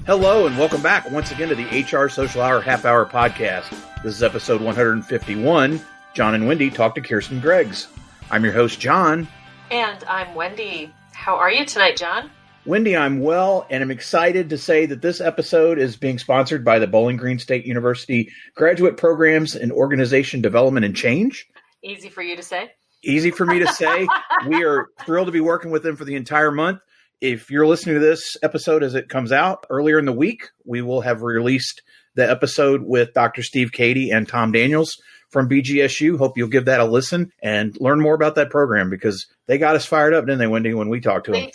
Hello and welcome back once again to the HR Social Hour Half Hour Podcast. This is episode 151. John and Wendy talk to Keirsten Greggs. I'm your host, John. And I'm Wendy. How are you tonight, John? Wendy, I'm well, and I'm excited to say that this episode is being sponsored by the Bowling Green State University Graduate Programs in Organization Development and Change. Easy for you to say. Easy for me to say. We are thrilled to be working with them for the entire month. If you're listening to this episode as it comes out earlier in the week, we will have released the episode with Dr. Steve Cady and Tom Daniels from BGSU. Hope you'll give that a listen and learn more about that program because they got us fired up, didn't they, Wendy, when we talked to them?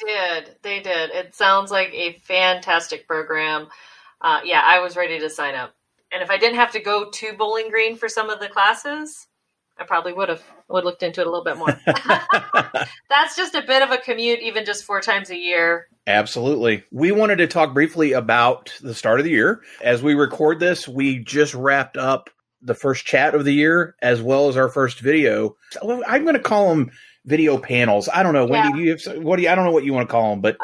They did. It sounds like a fantastic program. I was ready to sign up. And if I didn't have to go to Bowling Green for some of the classes, I probably would have looked into it a little bit more. That's just a bit of a commute, even just 4 times a year. Absolutely. We wanted to talk briefly about the start of the year. As we record this, we just wrapped up the first chat of the year, as well as our first video. I'm going to call them video panels. I don't know. Wendy, do you have, I don't know what you want to call them, but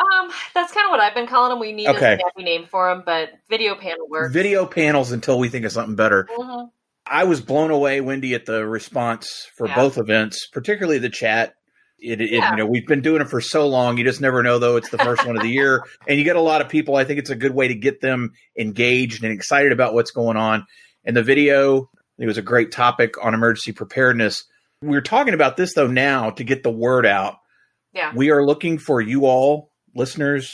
that's kind of what I've been calling them. We need a snappy name for them, but video panel works. Video panels until we think of something better. Mm-hmm. I was blown away, Wendy, at the response for both events, particularly the chat. We've been doing it for so long. You just never know, though. It's the first one of the year. And you get a lot of people. I think it's a good way to get them engaged and excited about what's going on. And the video, it was a great topic on emergency preparedness. We're talking about this, though, now to get the word out. Yeah. We are looking for you all, listeners,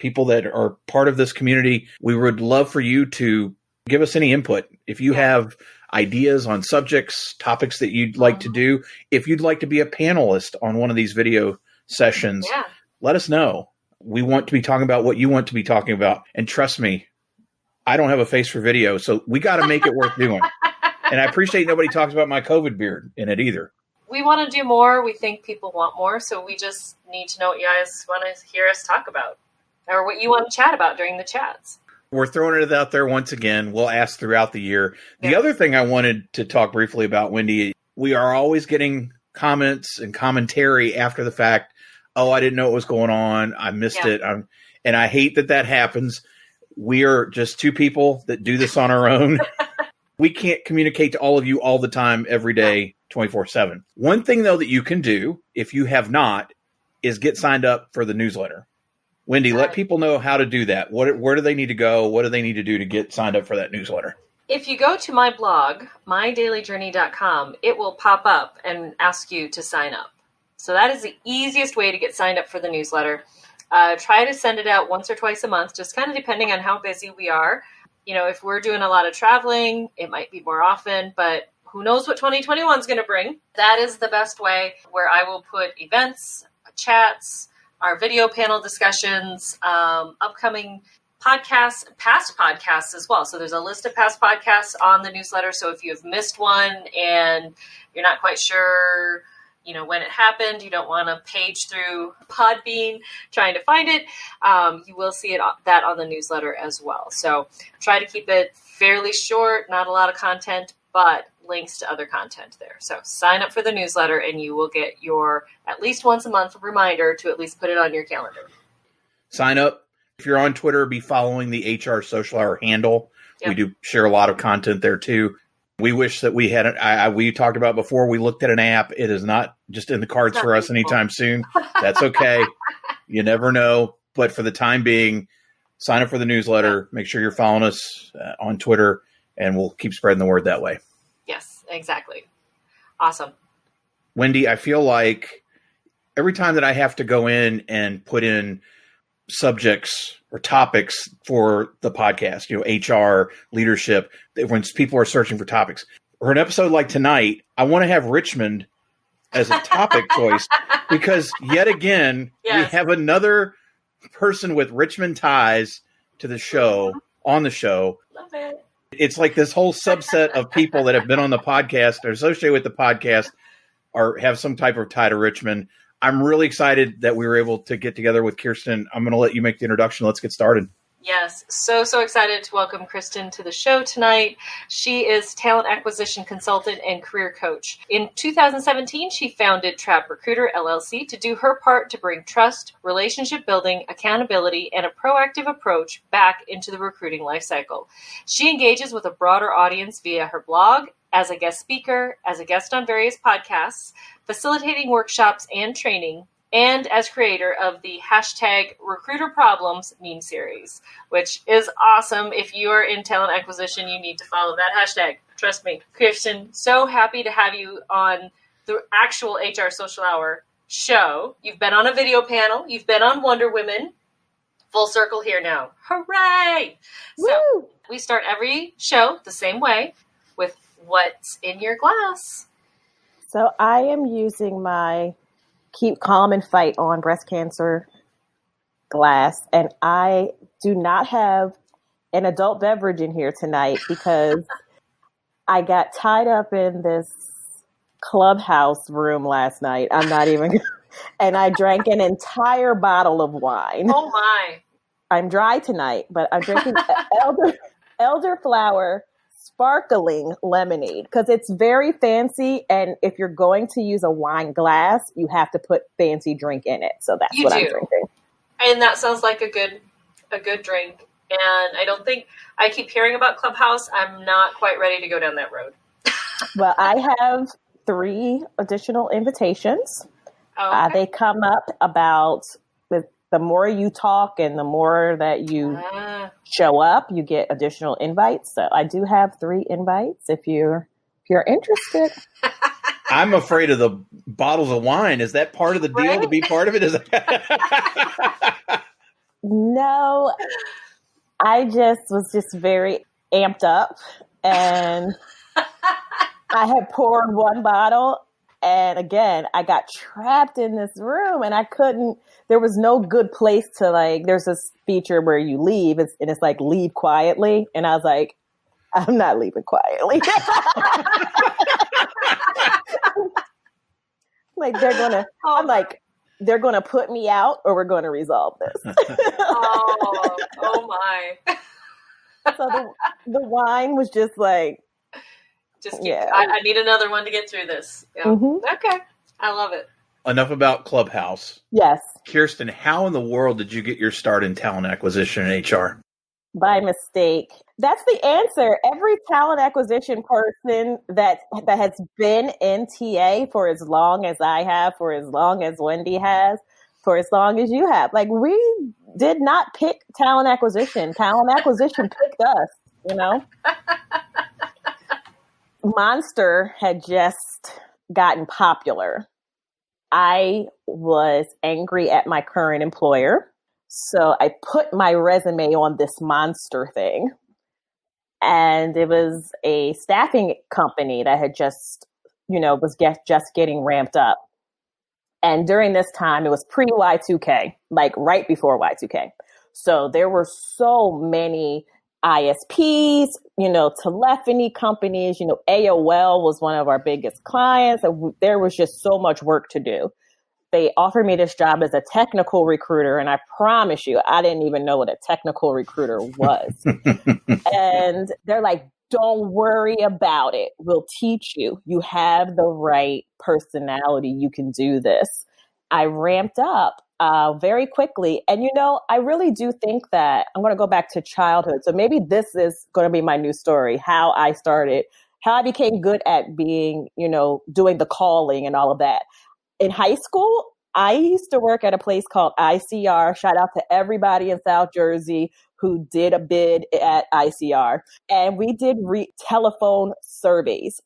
people that are part of this community. We would love for you to give us any input. If you have ideas on subjects, topics that you'd like to do, if you'd like to be a panelist on one of these video sessions, let us know. We want to be talking about what you want to be talking about. And trust me, I don't have a face for video, so we got to make it worth doing. And I appreciate nobody talks about my COVID beard in it either. We want to do more. We think people want more. So we just need to know what you guys want to hear us talk about or what you want to chat about during the chats. We're throwing it out there once again. We'll ask throughout the year. The other thing I wanted to talk briefly about, Wendy, we are always getting comments and commentary after the fact. Oh, I didn't know what was going on. I missed it. And I hate that happens. We are just two people that do this on our own. We can't communicate to all of you all the time, every day, 24/7. One thing, though, that you can do, if you have not, is get signed up for the newsletter. Wendy, let people know how to do that. Where do they need to go? What do they need to do to get signed up for that newsletter? If you go to my blog, mydailyjourney.com, it will pop up and ask you to sign up. So that is the easiest way to get signed up for the newsletter. Try to send it out once or twice a month, just kind of depending on how busy we are. You know, if we're doing a lot of traveling, it might be more often, but who knows what 2021 is going to bring. That is the best way, where I will put events, chats, our video panel discussions, upcoming podcasts, past podcasts as well. So there's a list of past podcasts on the newsletter. So if you've missed one and you're not quite sure, when it happened, you don't want to page through Podbean trying to find it, you will see that on the newsletter as well. So try to keep it fairly short, not a lot of content, but links to other content there. So sign up for the newsletter and you will get your at least once a month reminder to at least put it on your calendar. Sign up. If you're on Twitter, be following the HR Social Hour handle. Yep. We do share a lot of content there too. We wish that we had we talked about before, we looked at an app. It is not just in the cards for us anytime soon. That's okay. You never know. But for the time being, sign up for the newsletter. Make sure you're following us on Twitter, and we'll keep spreading the word that way. Yes, exactly. Awesome. Wendy, I feel like every time that I have to go in and put in subjects or topics for the podcast, HR, leadership, when people are searching for topics, or an episode like tonight, I want to have Richmond as a topic choice because yet again, we have another person with Richmond ties to the show, on the show. Love it. It's like this whole subset of people that have been on the podcast or associated with the podcast or have some type of tie to Richmond. I'm really excited that we were able to get together with Keirsten. I'm going to let you make the introduction. Let's get started. Yes, so excited to welcome Keirsten to the show tonight. She is talent acquisition consultant and career coach. In 2017, she founded Trap Recruiter LLC to do her part to bring trust, relationship building, accountability, and a proactive approach back into the recruiting lifecycle. She engages with a broader audience via her blog, as a guest speaker, as a guest on various podcasts, facilitating workshops and training, and as creator of the hashtag Recruiter Problems meme series, which is awesome. If you are in talent acquisition, you need to follow that hashtag. Trust me. Keirsten, so happy to have you on the actual HR Social Hour show. You've been on a video panel. You've been on Wonder Women. Full circle here now. Hooray! Woo! So we start every show the same way with what's in your glass. So I am using my Keep Calm and Fight on breast cancer glass. And I do not have an adult beverage in here tonight because I got tied up in this clubhouse room last night. I'm not even, and I drank an entire bottle of wine. Oh my. I'm dry tonight, but I'm drinking elderflower sparkling lemonade because it's very fancy, and if you're going to use a wine glass, you have to put fancy drink in it. So that's what I'm drinking. And that sounds like a good drink. And I don't think I keep hearing about Clubhouse. I'm not quite ready to go down that road. Well, I have 3 additional invitations. Oh, okay. They come up about the more you talk and the more that you show up, you get additional invites. So I do have 3 invites if you're interested. I'm afraid of the bottles of wine. Is that part of the deal to be part of it? No, I was very amped up, and I had poured 1 bottle. And again, I got trapped in this room and there was no good place to there's this feature where you leave and it's like, leave quietly. And I was like, I'm not leaving quietly. they're going to put me out or we're going to resolve this. oh my. So the wine was just like, I need another one to get through this. Yeah. Mm-hmm. Okay. I love it. Enough about Clubhouse. Yes. Keirsten, how in the world did you get your start in talent acquisition and HR? By mistake. That's the answer. Every talent acquisition person that has been in TA for as long as I have, for as long as Wendy has, for as long as you have. We did not pick talent acquisition. Talent acquisition picked us, Monster had just gotten popular. I was angry at my current employer. So I put my resume on this Monster thing. And it was a staffing company that had just, was just getting ramped up. And during this time, it was pre-Y2K, right before Y2K. So there were so many ISPs, telephony companies, AOL was one of our biggest clients. There was just so much work to do. They offered me this job as a technical recruiter. And I promise you, I didn't even know what a technical recruiter was. And they're like, don't worry about it. We'll teach you. You have the right personality. You can do this. I ramped up very quickly. And, I really do think that I'm going to go back to childhood. So maybe this is going to be my new story, how I became good at being, doing the calling and all of that. In high school, I used to work at a place called ICR. Shout out to everybody in South Jersey who did a bid at ICR. And we did telephone surveys,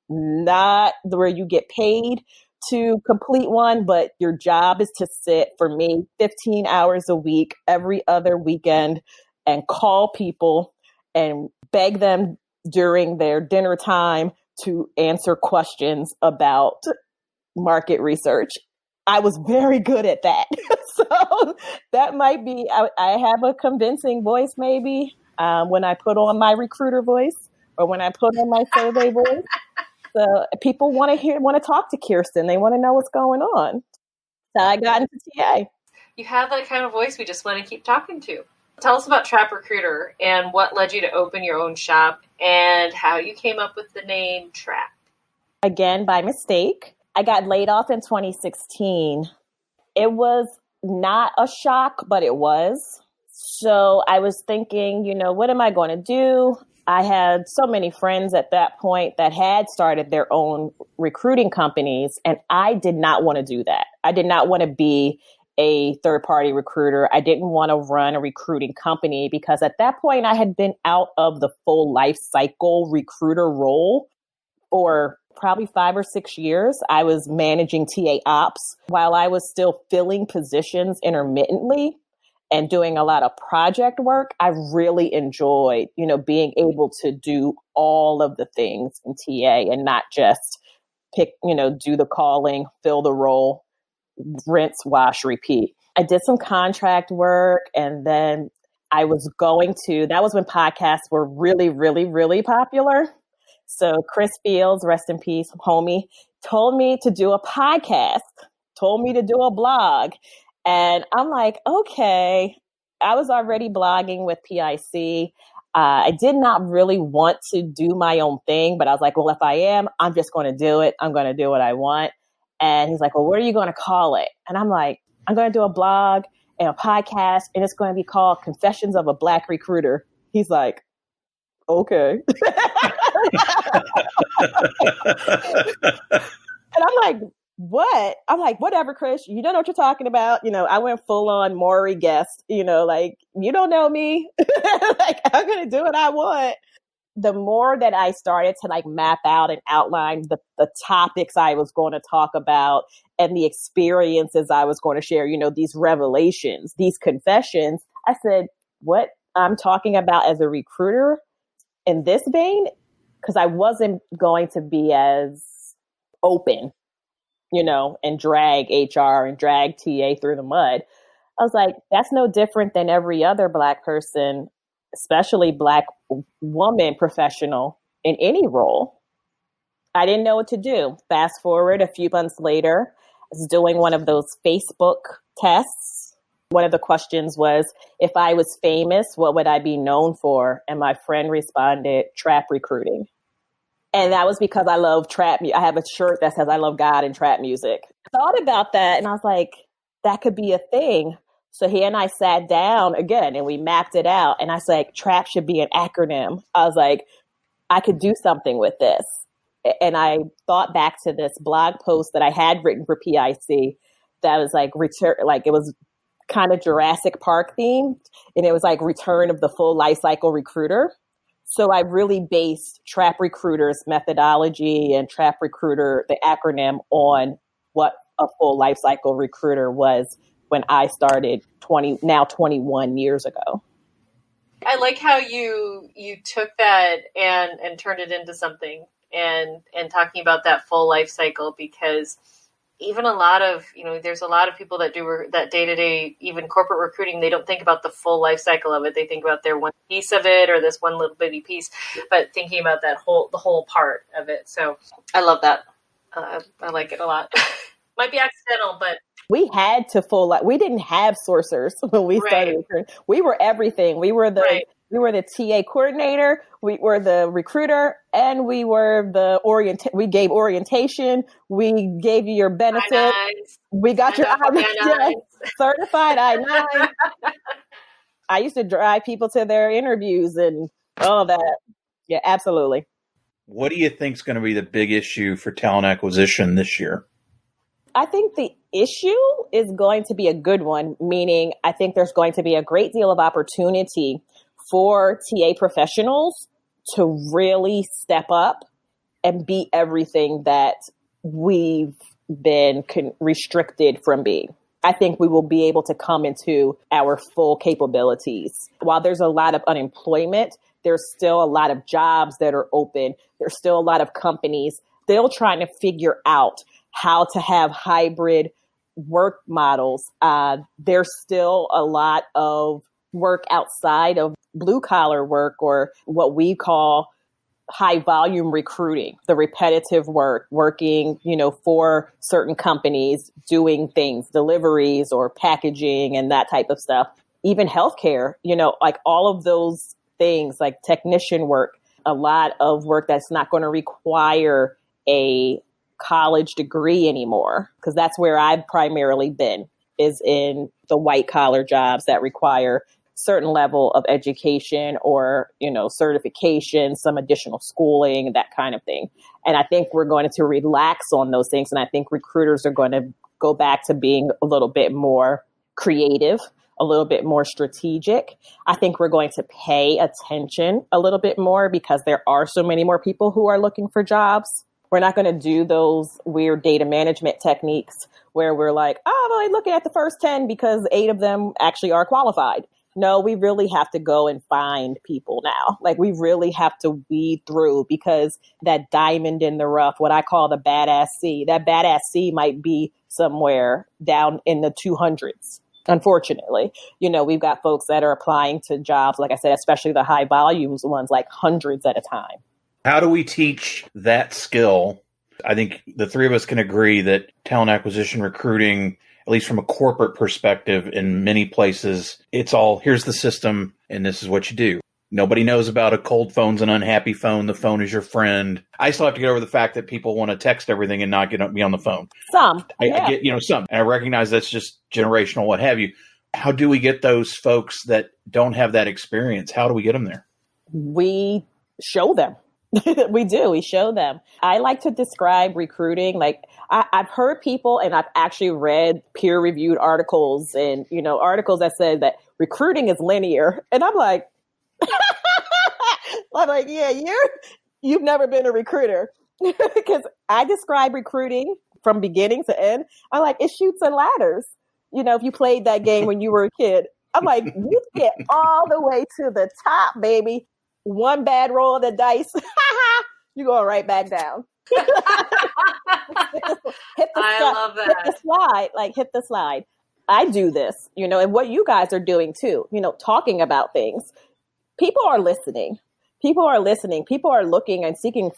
not where you get paid to complete one, but your job is to sit, for me, 15 hours a week, every other weekend, and call people and beg them during their dinner time to answer questions about market research. I was very good at that. So that might be, I have a convincing voice maybe when I put on my recruiter voice or when I put on my survey voice. So people want to talk to Keirsten. They want to know what's going on. So I got into TA. You have that kind of voice we just want to keep talking to. Tell us about Trap Recruiter and what led you to open your own shop and how you came up with the name Trap. Again, by mistake. I got laid off in 2016. It was not a shock, but it was. So I was thinking, what am I going to do? I had so many friends at that point that had started their own recruiting companies, and I did not want to do that. I did not want to be a third-party recruiter. I didn't want to run a recruiting company because at that point I had been out of the full life cycle recruiter role for probably 5 or 6 years. I was managing TA ops while I was still filling positions intermittently and doing a lot of project work. I really enjoyed, being able to do all of the things in TA and not just pick, do the calling, fill the role, rinse, wash, repeat. I did some contract work, and then that was when podcasts were really, really, really popular. So Chris Fields, rest in peace, homie, told me to do a podcast, told me to do a blog. And I'm like, okay, I was already blogging with PIC. I did not really want to do my own thing, but I was like, well, if I am, I'm just going to do it. I'm going to do what I want. And he's like, well, what are you going to call it? And I'm like, I'm going to do a blog and a podcast, and it's going to be called Confessions of a Black Recruiter. He's like, okay. And I'm like, what? I'm like, whatever, Chris, you don't know what you're talking about. I went full on Maury guest, like, you don't know me. Like, I'm going to do what I want. The more that I started to map out and outline the topics I was going to talk about and the experiences I was going to share, these revelations, these confessions, I said, what I'm talking about as a recruiter in this vein, because I wasn't going to be as open, and drag HR and drag TA through the mud. I was like, that's no different than every other Black person, especially Black woman professional in any role. I didn't know what to do. Fast forward a few months later, I was doing one of those Facebook tests. One of the questions was, if I was famous, what would I be known for? And my friend responded, trap recruiting. And that was because I love trap. I have a shirt that says I love God and trap music. I thought about that and I was like, that could be a thing. So he and I sat down again and we mapped it out. And I was like, trap should be an acronym. I was like, I could do something with this. And I thought back to this blog post that I had written for PIC that was it was kind of Jurassic Park themed. And it was like Return of the Full Life Cycle Recruiter. So I really based Trap Recruiter's methodology and Trap Recruiter, the acronym, on what a full life cycle recruiter was when I started 21 years ago. I like how you took that and turned it into something and talking about that full life cycle, because even a lot of, there's a lot of people that do that day-to-day, even corporate recruiting, they don't think about the full life cycle of it. They think about their one piece of it or this one little bitty piece, but thinking about the whole part of it. So I love that. I like it a lot. Might be accidental, but we had to we didn't have sourcers when we started. Right. We were everything. We were the TA coordinator, we were the recruiter, and we were we gave orientation, we gave you your benefits, we got your I-9, certified I-9. I used to drive people to their interviews and all that. Yeah, absolutely. What do you think is going to be the big issue for talent acquisition this year? I think the issue is going to be a good one, meaning I think there's going to be a great deal of opportunity for TA professionals to really step up and be everything that we've been restricted from being. I think we will be able to come into our full capabilities. While there's a lot of unemployment, there's still a lot of jobs that are open. There's still a lot of companies still trying to figure out how to have hybrid work models. There's still a lot of work outside of blue collar work, or what we call high volume recruiting, the repetitive work, working, for certain companies, doing things, deliveries or packaging and that type of stuff. even healthcare, like all of those things, like technician work, a lot of work that's not going to require a college degree anymore, because that's where I've primarily been, is in the white collar jobs that require certain level of education or, certification, some additional schooling, that kind of thing. And I think we're going to relax on those things. And I think recruiters are going to go back to being a little bit more creative, a little bit more strategic. I think we're going to pay attention a little bit more because there are so many more people who are looking for jobs. We're not going to do those weird data management techniques where we're like, oh, well, I'm looking at the first 10 because 8 of them actually are qualified. No, we really have to go and find people now. Like, we really have to weed through, because that diamond in the rough, what I call the badass C, that badass C might be somewhere down in the 200s. Unfortunately, we've got folks that are applying to jobs, like I said, especially the high volumes ones, like hundreds at a time. How do we teach that skill? I think the three of us can agree that talent acquisition recruiting, at least from a corporate perspective, in many places, it's all, here's the system and this is what you do. Nobody knows about a cold phone's an unhappy phone. The phone is your friend. I still have to get over the fact that people want to text everything and not be on the phone. Some. I get, some. And I recognize that's just generational, what have you. How do we get those folks that don't have that experience? How do we get them there? We show them. We do. We show them. I like to describe recruiting. Like, I've heard people, and I've actually read peer-reviewed articles and, articles that said that recruiting is linear. And I'm like, yeah, you've never been a recruiter. Because I describe recruiting from beginning to end. I'm like, it shoots and ladders. If you played that game when you were a kid, I'm like, you get all the way to the top, baby. One bad roll of the dice, you're going right back down. Hit the slide. I do this, and what you guys are doing too, talking about things. People are listening. People are looking and seeking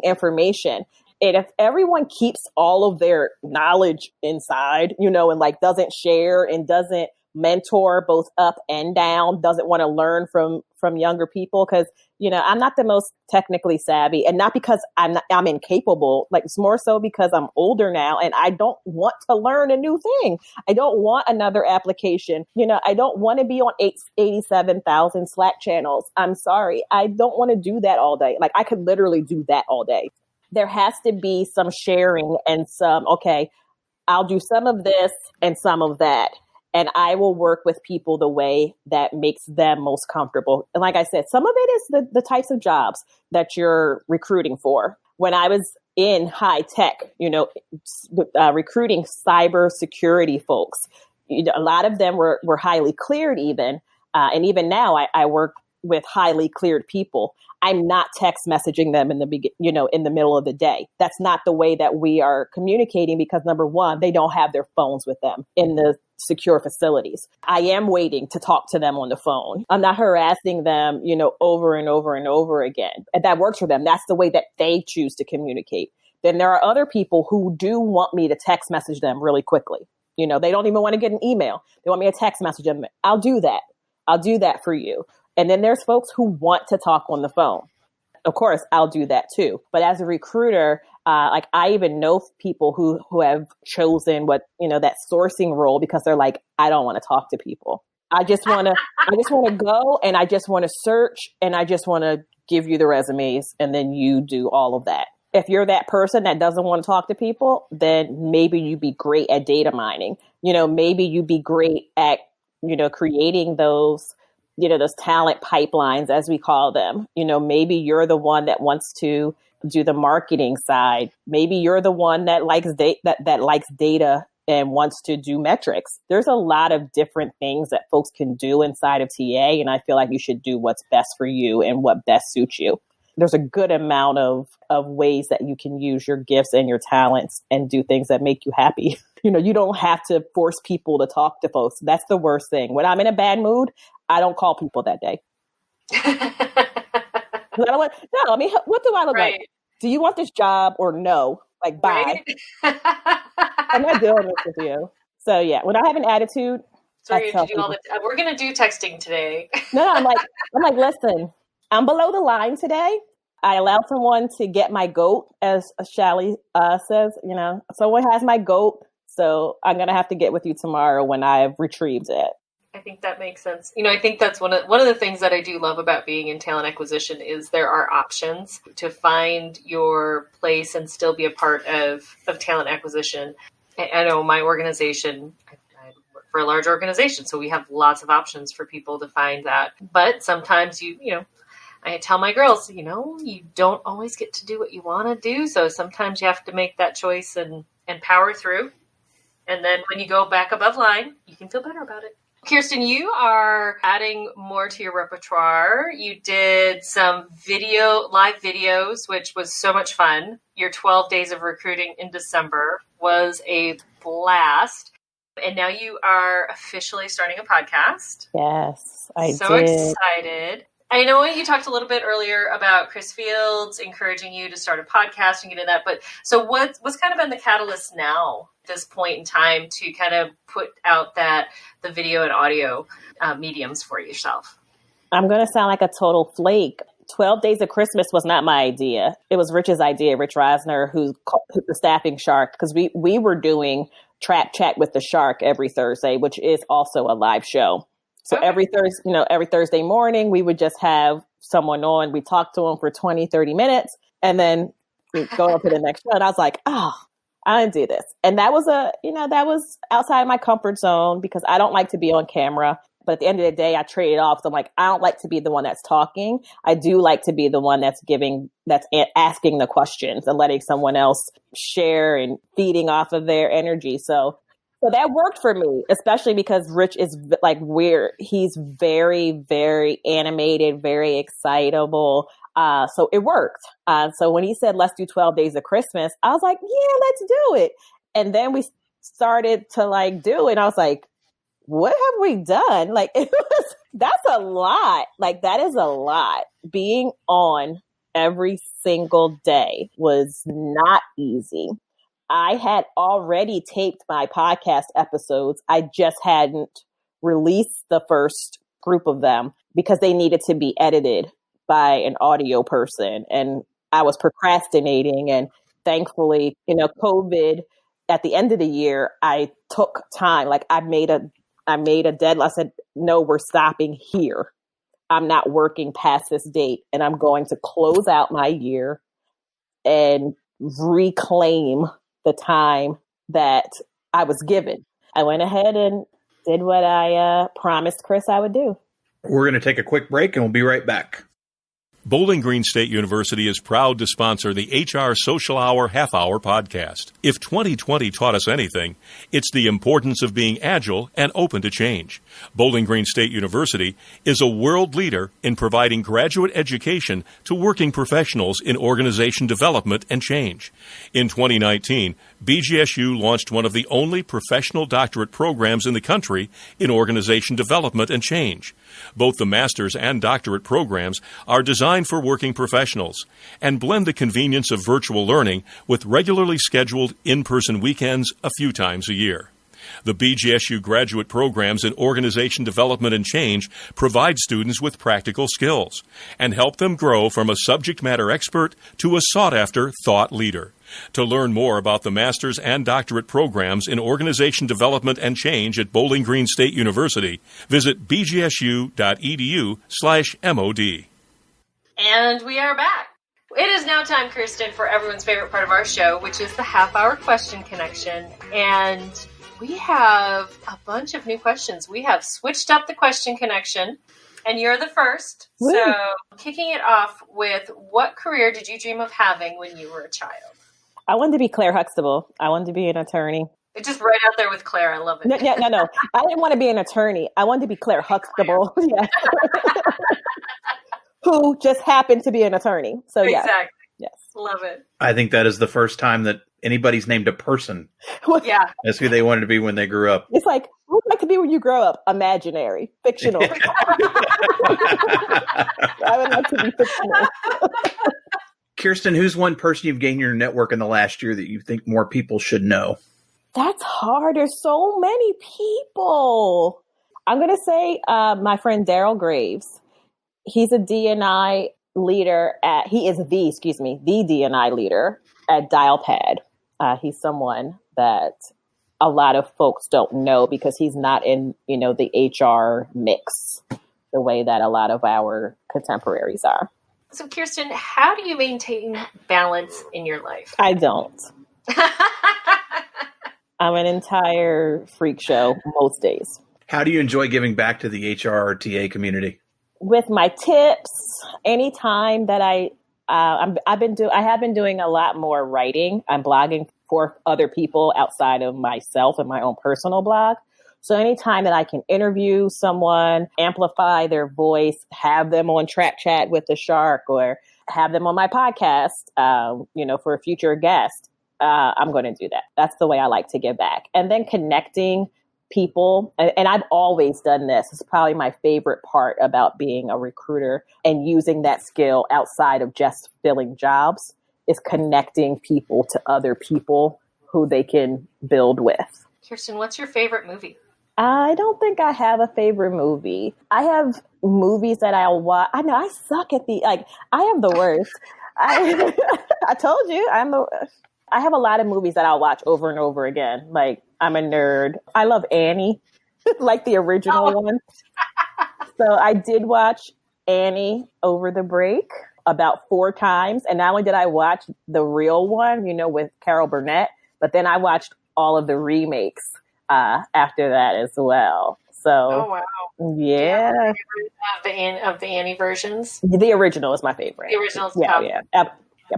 information. And if everyone keeps all of their knowledge inside, and doesn't share and doesn't mentor both up and down, doesn't want to learn from younger people, because I'm not the most technically savvy, and not because I'm incapable. Like, it's more so because I'm older now and I don't want to learn a new thing. I don't want another application. I don't want to be on 87,000 Slack channels. I'm sorry, I don't want to do that all day. Like, I could literally do that all day. There has to be some sharing and some, okay, I'll do some of this and some of that. And I will work with people the way that makes them most comfortable. And like I said, some of it is the types of jobs that you're recruiting for. When I was in high tech, recruiting cybersecurity folks, a lot of them were highly cleared even. And even now I work with highly cleared people. I'm not text messaging them in the middle of the day. That's not the way that we are communicating, because number one, they don't have their phones with them in the secure facilities. I am waiting to talk to them on the phone. I'm not harassing them, over and over and over again. And that works for them. That's the way that they choose to communicate. Then there are other people who do want me to text message them really quickly. They don't even want to get an email. They want me to text message them. I'll do that. I'll do that for you. And then there's folks who want to talk on the phone. Of course, I'll do that too. But as a recruiter, I even know people who have chosen that sourcing role because they're like, I don't want to talk to people. I just want to go and I just want to search and I just want to give you the resumes and then you do all of that. If you're that person that doesn't want to talk to people, then maybe you'd be great at data mining. Maybe you'd be great at, creating those talent pipelines, as we call them. Maybe you're the one that wants to do the marketing side. Maybe you're the one that likes that likes data and wants to do metrics. There's a lot of different things that folks can do inside of TA, and I feel like you should do what's best for you and what best suits you. There's a good amount of ways that you can use your gifts and your talents and do things that make you happy. You don't have to force people to talk to folks. That's the worst thing. When I'm in a bad mood, I don't call people that day. What do I look like? Do you want this job or no? Like, bye. Right? I'm not doing this with you. So yeah, when I have an attitude, So we're going to do all we're going to do texting today. No, I'm like, listen, I'm below the line today. I allowed someone to get my goat, as Shally says, someone has my goat. So I'm going to have to get with you tomorrow when I've retrieved it. I think that makes sense. I think that's one of the things that I do love about being in talent acquisition is there are options to find your place and still be a part of talent acquisition. I know my organization, I work for a large organization, so we have lots of options for people to find that. But sometimes I tell my girls, you don't always get to do what you want to do. So sometimes you have to make that choice and power through. And then when you go back above line, you can feel better about it. Keirsten, you are adding more to your repertoire. You did some live videos, which was so much fun. Your 12 days of recruiting in December was a blast. And now you are officially starting a podcast. Yes, I did. So excited. I know you talked a little bit earlier about Chris Fields encouraging you to start a podcast and get into that. But so what's kind of been the catalyst now at this point in time to kind of put out the video and audio mediums for yourself? I'm going to sound like a total flake. 12 Days of Christmas was not my idea. It was Rich's idea, Rich Reisner, who's the staffing shark, because we were doing Trap Chat with the Shark every Thursday, which is also a live show. So every Thursday morning, we would just have someone on. We talk to them for 20, 30 minutes, and then we go up to the next show. And I was like, I didn't do this. And that was that was outside my comfort zone because I don't like to be on camera. But at the end of the day, I trade it off. So I'm like, I don't like to be the one that's talking. I do like to be the one that's asking the questions and letting someone else share and feeding off of their energy. So that worked for me, especially because Rich is like weird. He's very, very animated, very excitable. So it worked. So when he said, let's do 12 Days of Christmas, I was like, yeah, let's do it. And then we started to do it. And I was like, what have we done? That's a lot. That is a lot. Being on every single day was not easy. I had already taped my podcast episodes. I just hadn't released the first group of them because they needed to be edited by an audio person. And I was procrastinating. And thankfully, COVID, at the end of the year, I took time. I made a deadline. I said, no, we're stopping here. I'm not working past this date. And I'm going to close out my year and reclaim the time that I was given. I went ahead and did what I promised Chris I would do. We're going to take a quick break and we'll be right back. Bowling Green State University is proud to sponsor the HR Social Hour Half Hour podcast. If 2020 taught us anything, it's the importance of being agile and open to change. Bowling Green State University is a world leader in providing graduate education to working professionals in organization development and change. In 2019, BGSU launched one of the only professional doctorate programs in the country in organization development and change. Both the master's and doctorate programs are designed for working professionals and blend the convenience of virtual learning with regularly scheduled in-person weekends a few times a year. The BGSU graduate programs in organization development and change provide students with practical skills and help them grow from a subject matter expert to a sought-after thought leader. To learn more about the master's and doctorate programs in organization development and change at Bowling Green State University, visit bgsu.edu/MOD. And we are back. It is now time, Keirsten, for everyone's favorite part of our show, which is the half-hour question connection. And we have a bunch of new questions. We have switched up the question connection, and you're the first. Woo. So kicking it off with, what career did you dream of having when you were a child? I wanted to be Claire Huxtable. I wanted to be an attorney. It's just right out there with Claire. I love it. No. I didn't want to be an attorney. I wanted to be Claire Huxtable. Yeah. Who just happened to be an attorney. So yeah. Exactly. Yes. Love it. I think that is the first time that anybody's named a person. Yeah. That's who they wanted to be when they grew up. It's like, who would you like to be when you grow up? Imaginary. Fictional. I would like to be fictional. Keirsten, who's one person you've gained in your network in the last year that you think more people should know? That's hard. There's so many people. I'm going to say my friend Daryl Graves. He's a D&I leader the D&I leader at Dialpad. He's someone that a lot of folks don't know because he's not in, the HR mix the way that a lot of our contemporaries are. So, Keirsten, how do you maintain balance in your life? I don't. I'm an entire freak show most days. How do you enjoy giving back to the HR TA community? With my tips, anytime that I have been doing a lot more writing. I'm blogging for other people outside of myself and my own personal blog. So anytime that I can interview someone, amplify their voice, have them on Track Chat with the Shark, or have them on my podcast, for a future guest, I'm going to do that. That's the way I like to give back. And then connecting people. And I've always done this. It's probably my favorite part about being a recruiter and using that skill outside of just filling jobs is connecting people to other people who they can build with. Keirsten, what's your favorite movie? I don't think I have a favorite movie. I have movies that I'll watch. I know I suck at I am the worst. I told you I have a lot of movies that I'll watch over and over again. Like, I'm a nerd. I love Annie, like the original one. So I did watch Annie over the break about 4 times. And not only did I watch the real one, with Carol Burnett, but then I watched all of the remakes after that as well. So, oh, wow. Yeah. Of the Annie versions? The original is my favorite. The original's top. Yeah,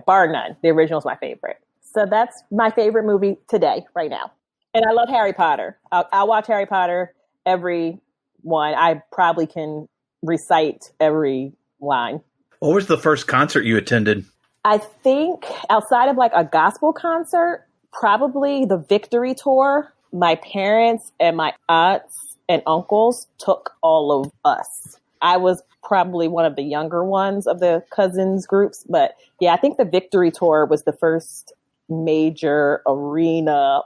bar none. The original is my favorite. So that's my favorite movie today, right now. And I love Harry Potter. I'll watch Harry Potter every one. I probably can recite every line. What was the first concert you attended? I think outside of a gospel concert, probably the Victory Tour. My parents and my aunts and uncles took all of us. I was probably one of the younger ones of the cousins groups. But yeah, I think the Victory Tour was the first major arena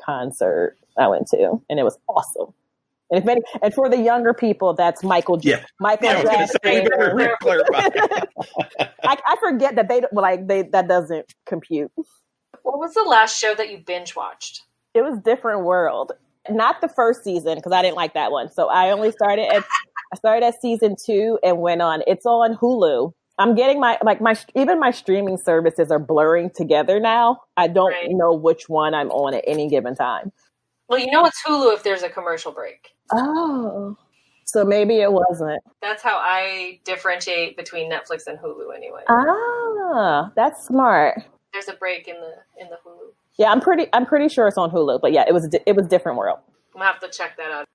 concert I went to, and it was awesome. And for the younger people, that's Michael Jackson. I forget that that doesn't compute. What was the last show that you binge watched? It was Different World. Not the first season because I didn't like that one. So I only started at season 2 and went on. It's on Hulu. I'm getting my streaming services are blurring together now. I don't know which one I'm on at any given time. Well, it's Hulu if there's a commercial break. Oh, so maybe it wasn't. That's how I differentiate between Netflix and Hulu anyway. Ah, that's smart. There's a break in the Hulu. Yeah, I'm pretty sure it's on Hulu, but yeah, it was Different World. I'm gonna have to check that out.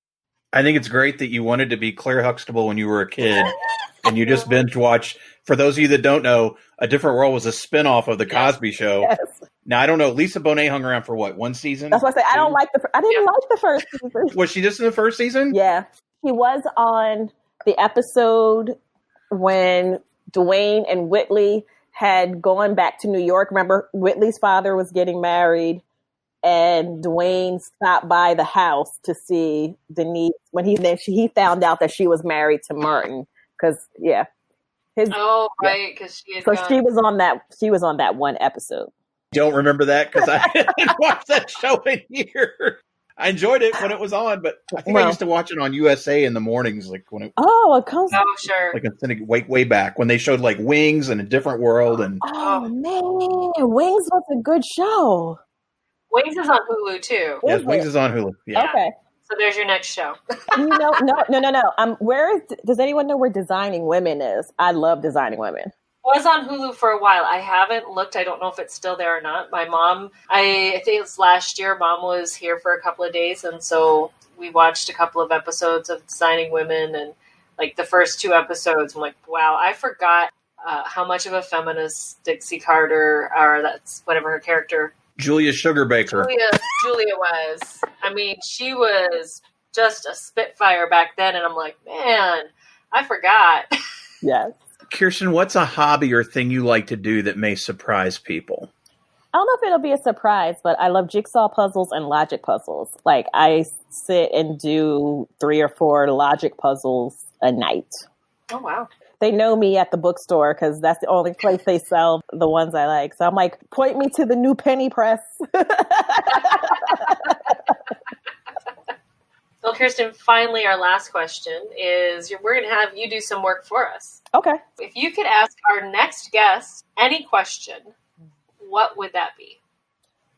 I think it's great that you wanted to be Claire Huxtable when you were a kid, and you just binge watch. For those of you that don't know, A Different World was a spinoff of the Cosby Show. Yes. Now I don't know. Lisa Bonet hung around for what, 1 season? That's what I say. I didn't like the first season. Was she just in the first season? Yeah, she was on the episode when Dwayne and Whitley had gone back to New York. Remember, Whitley's father was getting married, and Dwayne stopped by the house to see Denise when he found out that she was married to Martin. Because because she was on that. She was on that one episode. Don't remember that because I didn't watch that show in years. I enjoyed it when it was on, but I think I used to watch it on USA in the mornings, when it. Oh, it comes. Oh, sure. Way back when they showed Wings and A Different World and. Oh man, Wings was a good show. Wings is on Hulu too. Yes, Wings is on Hulu. Yeah. Okay. So there's your next show. No. Does anyone know where Designing Women is? I love Designing Women. Was on Hulu for a while. I haven't looked. I don't know if it's still there or not. My mom, I think it's last year, Mom was here for a couple of days. And so we watched a couple of episodes of Designing Women. And the first 2 episodes, I'm like, wow, I forgot how much of a feminist Dixie Carter, or that's whatever her character. Julia Sugarbaker. Julia was. I mean, she was just a spitfire back then. And I'm like, man, I forgot. Yes. Keirsten, what's a hobby or thing you like to do that may surprise people? I don't know if it'll be a surprise, but I love jigsaw puzzles and logic puzzles. Like, I sit and do 3 or 4 logic puzzles a night. Oh, wow. They know me at the bookstore because that's the only place they sell the ones I like. So I'm like, point me to the new penny press. Well, Keirsten, finally, our last question is, we're going to have you do some work for us. Okay. If you could ask our next guest any question, what would that be?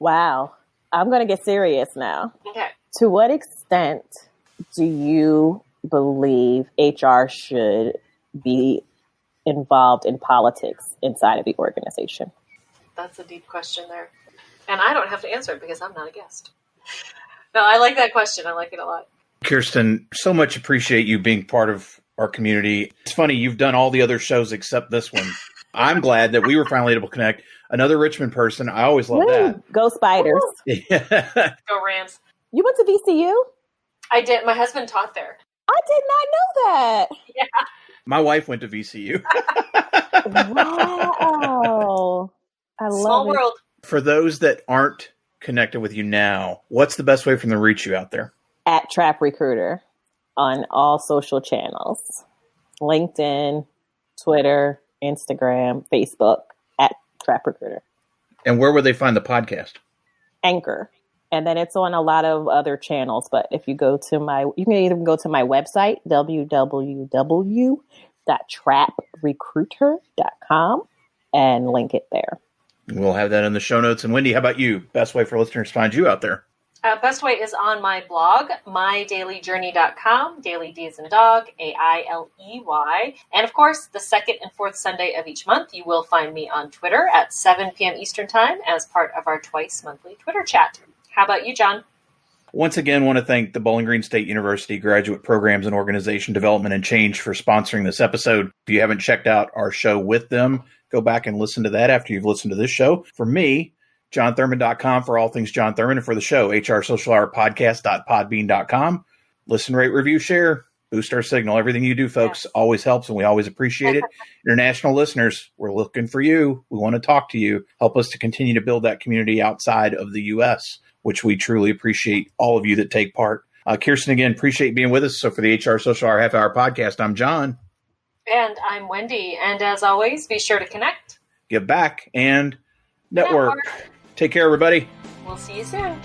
Wow. I'm going to get serious now. Okay. To what extent do you believe HR should be involved in politics inside of the organization? That's a deep question there. And I don't have to answer it because I'm not a guest. No, I like that question. I like it a lot. Keirsten, so much appreciate you being part of our community. It's funny, you've done all the other shows except this one. I'm glad that we were finally able to connect. Another Richmond person. I always love that. Go Spiders. Yeah. Go Rams. You went to VCU? I did. My husband taught there. I did not know that. Yeah. My wife went to VCU. Wow. I love Small it. world. For those that aren't connected with you now, what's the best way for them to reach you out there? At Trap Recruiter on all social channels. LinkedIn, Twitter, Instagram, Facebook, at Trap Recruiter. And where would they find the podcast? Anchor. And then it's on a lot of other channels. But if you go to you can either go to my website, www.traprecruiter.com, and link it there. We'll have that in the show notes. And Wendy, how about you? Best way for listeners to find you out there? Best way is on my blog, mydailyjourney.com. Daily D is in a dog, AILEY. And of course, the second and fourth Sunday of each month, you will find me on Twitter at 7 p.m. Eastern Time as part of our twice monthly Twitter chat. How about you, John? Once again, want to thank the Bowling Green State University Graduate Programs in Organization Development and Change for sponsoring this episode. If you haven't checked out our show with them, go back and listen to that after you've listened to this show. For me, JohnThurman.com for all things John Thurman, and for the show, hrsocialhourpodcast.podbean.com. Listen, rate, review, share, boost our signal. Everything you do, folks, always helps, and we always appreciate it. International listeners, we're looking for you. We want to talk to you. Help us to continue to build that community outside of the U.S., which we truly appreciate all of you that take part. Keirsten, again, appreciate being with us. So for the HR Social Hour Half Hour Podcast, I'm John. And I'm Wendy. And as always, be sure to connect, Give back, and network. Take care, everybody. We'll see you soon.